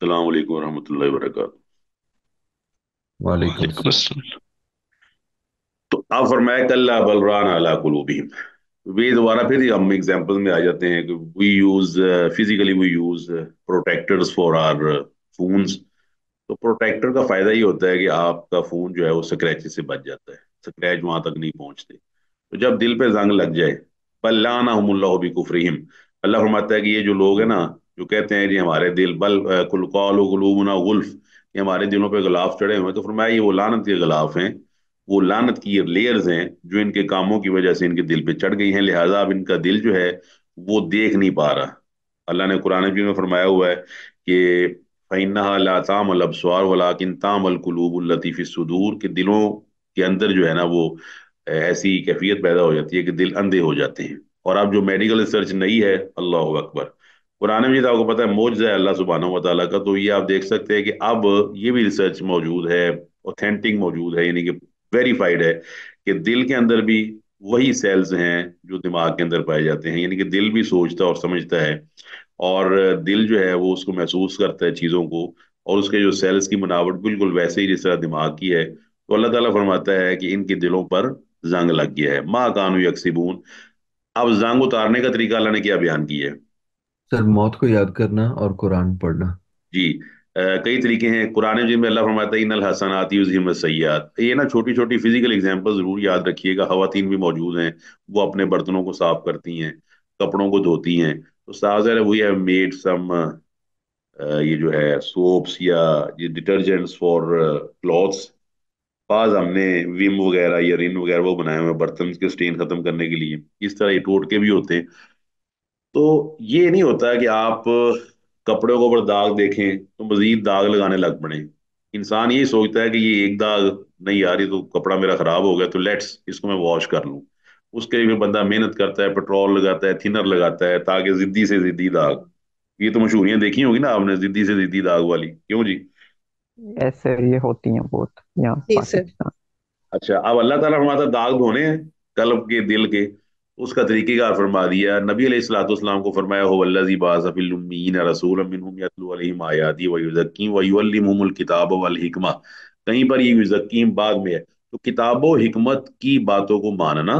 अस्सलाम वालेकुम रहमतुल्लाहि व बरकातहू। वालेकुम वालेकुम सलाम। अस्सलाम। तो आप फरमाया कल्ला बल रान अला कुलूबिहिम। वे दोबारा फिर हम एग्जांपल में आ जाते हैं कि we use physically we use protectors for our phones. तो प्रोटेक्टर का फायदा ये होता है कि आपका फोन जो है वो स्क्रैच से बच जाता है, स्क्रैच वहां तक नहीं पहुंचते। तो जब दिल पे जंग लग जाए, बल लानहुमुल्लाहु बिकुफ्रिहिम, अल्लाह फरमाता है कि ये जो लोग हैं ना, जो कहते हैं जी हमारे दिल बल कुल क़ालू क़ुलूबुना गुल्फ, ये हमारे दिलों पे गिलाफ चढ़े हुए हैं, तो फरमाया ये वो लानत के गिलाफ हैं, वो लानत की लेयर्स हैं जो इनके कामों की वजह से इनके दिल पे चढ़ गई हैं, लिहाजा अब इनका दिल जो है वो देख नहीं पा रहा। अल्लाह ने कुरान मजीद में फरमाया हुआ है कि फ़इन्नहा ला तामल अबसार वलाकिन तामल कुलूबुल लती फ़िस सुदूर, के दिलों के अंदर जो है ना वो ऐसी कैफियत पैदा हो जाती है कि दिल अंधे हो जाते हैं। और अब जो मेडिकल रिसर्च नई है, अल्लाह अकबर, कुरान में आपको पता है मौजज़ा है अल्लाह सुब्हानहू व तआला का, तो ये आप देख सकते हैं कि अब ये भी रिसर्च मौजूद है, ऑथेंटिक मौजूद है, यानी कि वेरीफाइड है कि दिल के अंदर भी वही सेल्स हैं जो दिमाग के अंदर पाए जाते हैं, यानी कि दिल भी सोचता और समझता है, और दिल जो है वो उसको महसूस करता है चीज़ों को, और उसके जो सेल्स की बनावट बिल्कुल वैसे ही जिस तरह दिमाग की है। तो अल्लाह ताला फरमाता है कि इनके दिलों पर जंग लग गया है, माँ कानू यकसिबून। अब जंग उतारने का तरीका अल्लाह ने क्या बयान किया है? सर, मौत को याद करना और कुरान पढ़ना। जी। कई तरीके हैं कुरान मजीद में, अल्लाह फरमाता है इन्नल हसनात युज़हिबन सय्यात। ये ना छोटी छोटी फिजिकल एग्जांपल जरूर याद रखिएगा। खवातीन भी मौजूद हैं, वो अपने बर्तनों को साफ करती हैं, कपड़ों को धोती हैं, तो साज़ वी हैव मेड सम, ये जो है सोप्स या ये डिटर्जेंट्स फॉर क्लॉथ्स। बाज हमने विम वगैरह या रिन वगैरह वो बनाए हुए हैं बर्तन के स्टेन खत्म करने के लिए। इस तरह ये टोटके भी होते हैं। तो ये नहीं होता कि आप कपड़ों के ऊपर दाग देखें तो मजीद दाग लगाने लग पड़े। इंसान यही सोचता है कि ये एक दाग नहीं आ रही तो कपड़ा मेरा खराब हो गया, तो लेट्स इसको मैं वॉश कर लूं। उसके लिए भी बंदा मेहनत करता है, पेट्रोल लगाता है, थिनर लगाता है, ताकि जिद्दी से जिद्दी दाग। ये तो मशहूरियां देखी होगी ना आपने, जिद्दी से जिद्दी दाग वाली, क्यों जी? ऐसे ये होती हैं बहुत यहाँ जी सर। पाकिस्तान। अच्छा, अब अल्लाह ताला फरमाता दाग धोने हैं कल्ब के, दिल के। उसका तरीकेकार फरमा दिया, नबी अलैहिस्सलाम को फरमाया हो वल्लज़ी बाअस फिल उम्मीयीन रसूलन मिनहुम यतलू अलैहिम आयातिही व युज़क्कीहिम व युअल्लिमुहुमुल किताब वल हिकमा। कहीं पर ये युज़क्कीहिम बाद में है, तो किताब व हिकमत की बातों को मानना।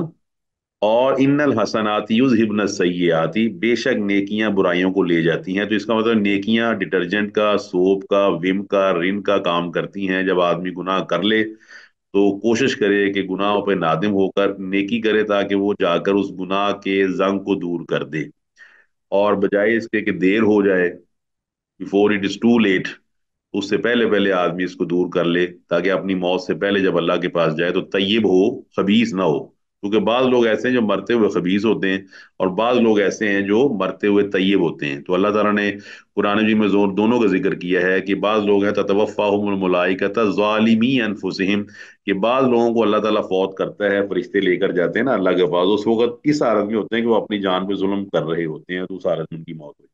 और इन्नल हसनात युज़हिबन सय्यिआति, बेशक नेकियां बुराइयों को ले जाती हैं। तो इसका मतलब नेकियां डिटर्जेंट का, सोप का, विम का, रिन का काम करती हैं। जब आदमी गुनाह कर ले तो कोशिश करे कि गुनाहों पे नादिम होकर नेकी करे, ताकि वो जाकर उस गुनाह के जंग को दूर कर दे। और बजाय इसके कि देर हो जाए, before it is too late, उससे पहले पहले आदमी इसको दूर कर ले, ताकि अपनी मौत से पहले जब अल्लाह के पास जाए तो तय्यब हो, खबीस ना हो। क्योंकि बाज लोग ऐसे हैं जो मरते हुए खबीस होते हैं, और बाज लोग ऐसे हैं जो मरते हुए तय्यब होते हैं। तो अल्लाह ताला ने कुरान जी में जोर दोनों का जिक्र किया है कि बाज लोग हैं ततवफ़्फ़ाहुमुल मलाइकatu ज़ालिमी अनफुसिहिम, कि बाज लोगों को अल्लाह ताला फौत करता है, फरिश्ते लेकर जाते हैं ना अल्लाह के पास, उस वक्त इस हालत में होते हैं कि वो अपनी जान पे जुल्म कर रहे होते हैं, तो उस हालत में उनकी मौत हो।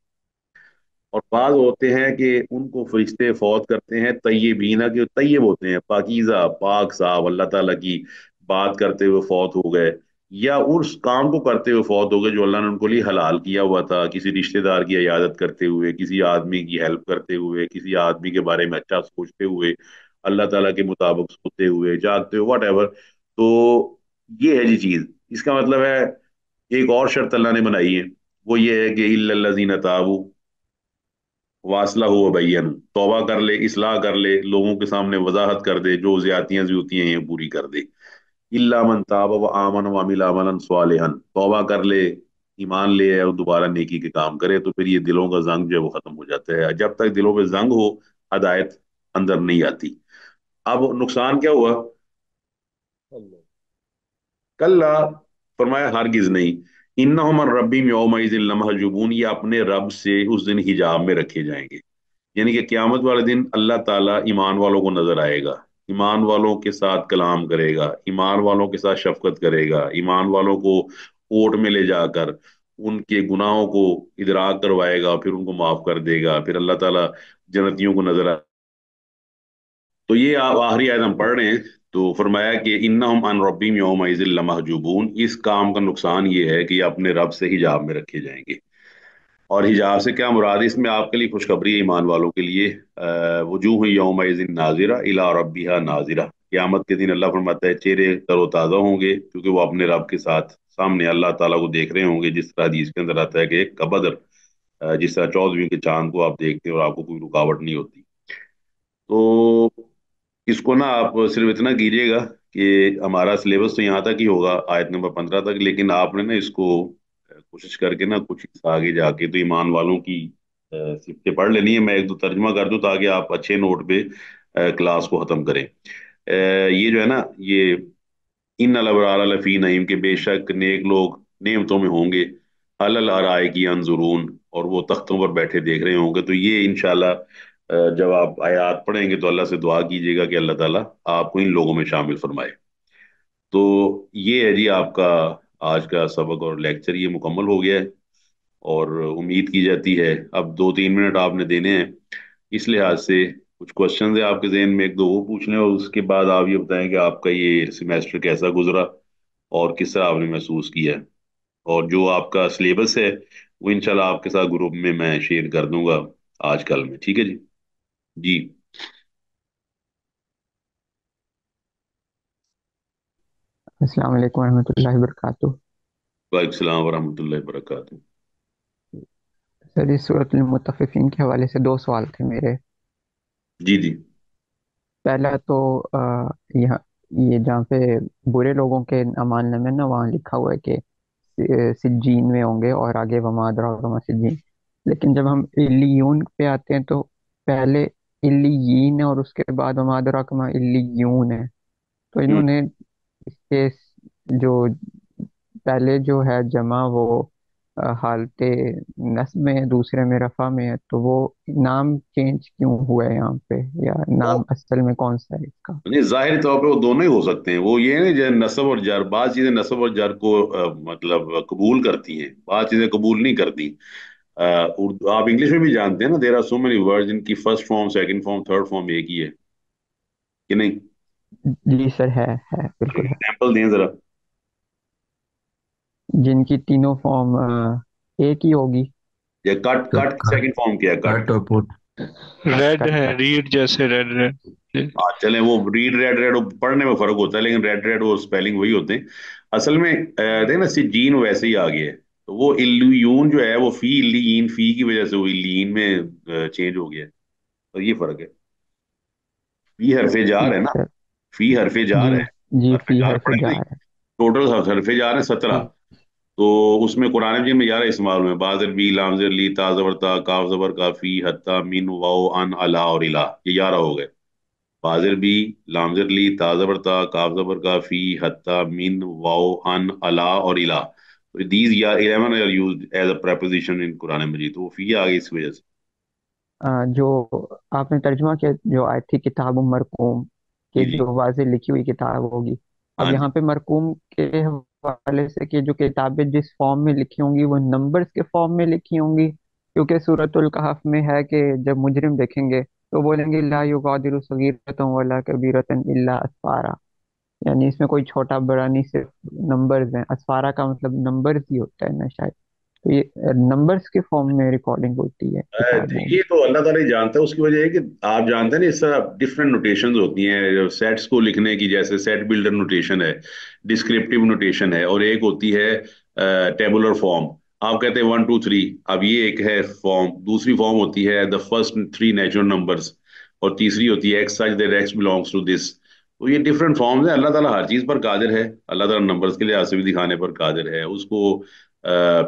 और बाज होते हैं कि उनको फरिश्ते फौत करते हैं तय्यबीना, के तय्यब होते हैं, पाकीज़ा पाक साफ, अल्लाह ताला की बात करते हुए फौत हो गए, या उस काम को करते हुए फौत हो गए जो अल्लाह ने उनको लिए हलाल किया हुआ था, किसी रिश्तेदार की इयादत करते हुए, किसी आदमी की हेल्प करते हुए, किसी आदमी के बारे में अच्छा सोचते हुए, अल्लाह ताला के मुताबिक सोते हुए, जागते हुए, वट एवर। तो ये है जी चीज। इसका मतलब है एक और शर्त अल्लाह ने बनाई है, वो ये है कि इल्लल्लज़ीना ताबू वासला हुआ बैयन, तौबा कर ले, इस्लाह कर ले, लोगों के सामने वजाहत कर दे, जो ज्यादतियां जुतियां हैं पूरी कर दे। इल्ला मन ताब व आमन व अमिल अमलन सालिहन, तौबा कर ले, ईमान ले आए और दोबारा नेकी के काम करे, तो फिर ये दिलों का जंग जो है वो खत्म हो जाता है। जब तक दिलों पे जंग हो, हदायत अंदर नहीं आती। अब नुकसान क्या हुआ? कल्ला, फरमाया हरगिज नहीं। इन्नहुम अन रब्बिहिम यौमइज़िन लमहजूबून, ये अपने रब से उस दिन हिजाब में रखे जाएंगे। यानी कि क्यामत वाले दिन अल्लाह ताला ईमान वालों को नजर आएगा, ईमान वालों के साथ कलाम करेगा, ईमान वालों के साथ शफकत करेगा, ईमान वालों को ओट में ले जाकर उनके गुनाहों को इदराक करवाएगा, फिर उनको माफ कर देगा, फिर अल्लाह ताला जन्नतियों को नजर आ। तो ये आप आखिरी आयत हम पढ़ रहे हैं। तो फरमाया कि इन्नहुम अन रब्बिहिम यौमइज़िन लमहजूबून, इस काम का नुकसान ये है कि ये अपने रब से हिजाब में रखे जाएंगे। اور حجاب سے کیا مراد ہے؟ اس میں آپ کے لیے خوشخبری ہے ایمان والوں کے لیے، وجوہ یومئذ ناظرہ الی ربها ناظرہ، قیامت کے دن اللہ فرماتا ہے چہرے تر و تازہ ہوں گے کیونکہ وہ اپنے رب کے ساتھ سامنے اللہ تعالیٰ کو دیکھ رہے ہوں گے، جس طرح حدیث کے اندر آتا ہے کہ ایک کبدر، جس طرح 14ویں کے چاند کو آپ دیکھتے ہیں اور آپ کو کوئی رکاوٹ نہیں ہوتی۔ تو اس کو نا آپ صرف اتنا کیجیے گا کہ ہمارا سلیبس تو یہاں تک ہی ہوگا، آیت نمبر 15 تک، لیکن آپ نے نا اس کو کوشش کر کے نا کچھ آگے جا کے تو ایمان والوں کی صفتیں پڑھ لینی ہے۔ میں ایک دو ترجمہ کر دوں تاکہ آپ اچھے نوٹ پہ کلاس کو ختم کریں۔ یہ جو ہے نا، یہ ان الابرار لفی نعیم، کے بے شک نیک لوگ نعمتوں میں ہوں گے، علل ارائک ینظرون، اور وہ تختوں پر بیٹھے دیکھ رہے ہوں گے۔ تو یہ انشاءاللہ جب آپ آیات پڑھیں گے تو اللہ سے دعا کیجیے گا کہ اللہ تعالیٰ آپ کو ان لوگوں میں شامل فرمائے۔ تو یہ ہے جی آپ کا آج کا سبق اور لیکچر، یہ مکمل ہو گیا ہے، اور امید کی جاتی ہے اب 2-3 منٹ آپ نے دینے ہیں، اس لحاظ سے کچھ کوشچنز ہیں آپ کے ذہن میں، ایک دو وہ پوچھ لیں، اور اس کے بعد آپ یہ بتائیں کہ آپ کا یہ سیمیسٹر کیسا گزرا اور کس طرح آپ نے محسوس کیا ہے۔ اور جو آپ کا سلیبس ہے وہ انشاءاللہ آپ کے ساتھ گروپ میں شیئر کر دوں گا آج کل میں، ٹھیک ہے جی؟ جی، السلام علیکم ورحمۃ اللہ وبرکاتہ۔ وعلیکم السلام ورحمۃ اللہ وبرکاتہ۔ سر اس صورت المطففین کے حوالے سے دو سوال تھے میرے۔ جی جی پہلا تو یہاں یہ جہاں پہ برے لوگوں کے امان نامے نا، وہاں لکھا ہوا ہے کہ سجین میں ہوں گے، اور آگے وما ادراک ما سجین، لیکن جب ہم علیون پہ آتے ہیں تو پہلے علیین ہے اور اس کے بعد وما ادراک ما علیون ہے۔ تو ہوں۔ انہوں نے اس کے جو پہلے جو ہے جمع وہ حالت نصب میں ہے، دوسرے میں رفع میں ہے، تو وہ نام چینج کیوں ہوا ہے یہاں پہ، یا نام اصل میں کون سا ہے اس کا؟ نہیں، ظاہری طور پہ وہ دونوں ہی ہو سکتے ہیں، وہ یہ ہے نا جو نصب اور جر، بعض چیزیں نصب اور جر کو مطلب قبول کرتی ہیں، بعض چیزیں قبول نہیں کرتی۔ اردو آپ انگلش میں بھی جانتے ہیں نا، there are so many word جن کی first form, second form, third form ایک ہی ہے کہ نہیں؟ جی سر، ہے بالکل ہے، ایگزامپل دیں ذرا۔ جن کی تینوں فارم ایک ہی ہوگی۔ یہ کٹ، سر کٹ سیکنڈ فارم کیا ہے؟ کٹ۔ کٹ اور پوٹ۔ ریڈ کٹ ہے، کٹ ریڈ جیسے ریڈ ریڈ۔ ہاں چلیں، وہ ریڈ، ریڈ ریڈ پڑھنے میں فرق ہوتا ہے، لیکن ریڈ ریڈ وہ اسپیلنگ وہی ہوتے ہیں اصل میں۔ دیکھ نا سجین ویسے ہی آ گیا ہے، تو وہ الیون جو ہے وہ فی الین، فی کی وجہ سے وہ الین میں چینج ہو گیا ہے، تو یہ فرق ہے۔ فی حرف جار ہے ٹھیک نا، سر۔ فی حرف جار جی ہے، جی، حرف فی جار حرف پڑھیں گے، جار ہے۔ ٹوٹل حرف جار ہے 17۔ جی تو اس میں قرآن مجید میں 11 استعمال ہوئے ہیں، بازر بی، لام زر لی، تا زبر تا، کاف زبر کا، فی، حتی، من، واو، ان، الا اور الا، یہ 11 ہو گئے۔ بازر بی، لام زر لی، تا زبر تا، کاف زبر کا، فی، حتی، من، واو، ان، الا اور الا۔ دیز یا 11 are used as a preposition in قرآن مجید، تو وہ فی آ گئی اس وجہ سے۔ جو آپ نے ترجمہ کیا، جو آئی تھی کتاب مرقوم، جی کہ جی، جو واضح لکھی ہوئی کتاب ہوگی، اب ہاں جی، یہاں پہ مرقوم کے حوالے سے کہ جو کتابیں جس فارم میں لکھی ہوں گی وہ نمبرز کے فارم میں لکھی ہوں گی، کیونکہ سورۃ الکہف میں ہے کہ جب مجرم دیکھیں گے تو بولیں گے لا یغادر صغیرۃ ولا کبیرۃ الا اسفارا، یعنی اس میں کوئی چھوٹا بڑا نہیں، صرف نمبرز ہیں۔ اسفارا کا مطلب نمبرز ہی ہوتا ہے نا شاید، تو یہ نمبرز کے فارم میں ریکارڈنگ ہوتی ہے کتابوں یہ میں۔ تو اللہ تعالیٰ ہی جانتا ہے، اس کی وجہ ہے کہ آپ جانتے ہیں نا اس طرح ڈفرینٹ نوٹیشنز ہوتی ہیں سیٹس کو لکھنے کی، جیسے سیٹ بلڈر نوٹیشن ہے، ڈسکرپٹیو نوٹیشن ہے، اور ایک ہوتی ہے ٹیبولر فارم۔ آپ کہتے ہیں 1 2 3، اب یہ ایک ہے فارم، دوسری فارم ہوتی ہے دا فرسٹ 3 نیچرل نمبرز، اور تیسری ہوتی ہے X such that X belongs to this. تو یہ ڈفرینٹ فارمز ہیں، اللہ تعالیٰ ہر چیز پر قادر ہے، اللہ تعالیٰ نمبرز کے لحاظ سے بھی دکھانے پر قادر ہے، اس کو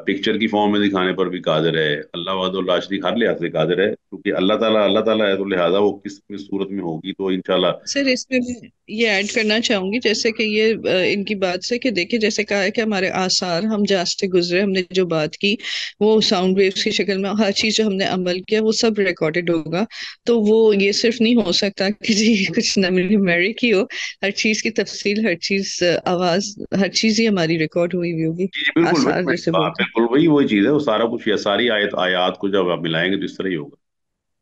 پکچر کی فارم میں دکھانے پر بھی قادر ہے، اللہ وحدہ لا شریک ہر لحاظ سے قادر ہے، کیونکہ اللہ تعالیٰ ہے، تو لہٰذا وہ کس بھی صورت میں ہوگی تو انشاءاللہ۔ سر اس میں میں یہ ایڈ کرنا چاہوں گی، جیسے کہ یہ ان کی بات سے کہ دیکھیں جیسے کہا ہے کہ ہمارے آثار، ہم جہاں سے گزرے، ہم نے جو بات کی وہ ساؤنڈ ویوز کی شکل میں، ہر چیز جو ہم نے عمل کیا وہ سب ریکارڈڈ ہوگا۔ تو وہ یہ صرف نہیں ہو سکتا کہ جی کچھ میموری کی ہو، ہر چیز کی تفصیل، ہر چیز آواز، ہر چیز ہی ہماری ریکارڈ ہوئی ہوئی ہوگی، جی جی بالکل آثار بالکل، جیسے بولتے ہیں۔ بالکل وہی چیز ہے، وہ سارا کچھ، یہ ساری آیات کو جب آپ ملائیں گے تو اس طرح ہی ہوگا۔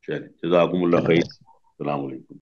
چلیے، جزاکم اللہ خیر، چلو، السلام علیکم۔